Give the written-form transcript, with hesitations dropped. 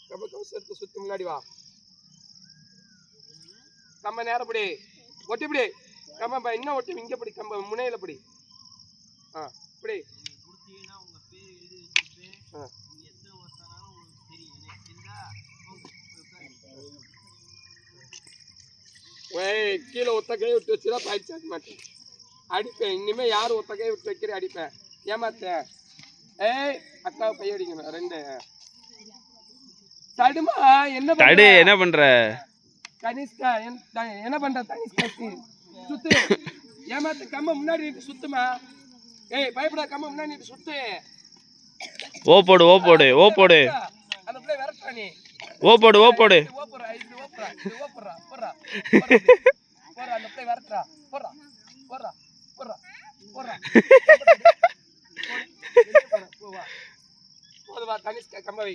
கம்ப கவுசு எடுத்து சுத்தி முன்னாடி வா. கம்ப நேரப்படி ஒட்டிப்படி. கம்ப இன்னும் ஒட்டி இங்க படி. கம்ப முனையில படி. இப்படி கீழே ஒத்த கை விட்டு வச்சுதான் பயிற்சி ஆக மாட்டேன். அடிப்பேன். இனிமே யாரும் ஒத்த கை விட்டு வைக்கிற அடிப்பேன். ஏமாத்த அக்காவை பைய அடிக்கணும். 2 தடுமா. என்ன பண்ற கனிஷ்கா? என்ன பண்ற தனிஷ்கா? சுத்து. ஏமாத்த. கம்ப முன்னாடி நின்று சுத்துமா. பயப்படா. கம்ப முன்னாடி நின்று சுத்து. ஓ போடு அந்த பிள்ளை விரட்டா. நீ ஓ போடு அந்த பிள்ளை விரட்டுறா. போடுவா. தனிஷ்கா கம்ப வை.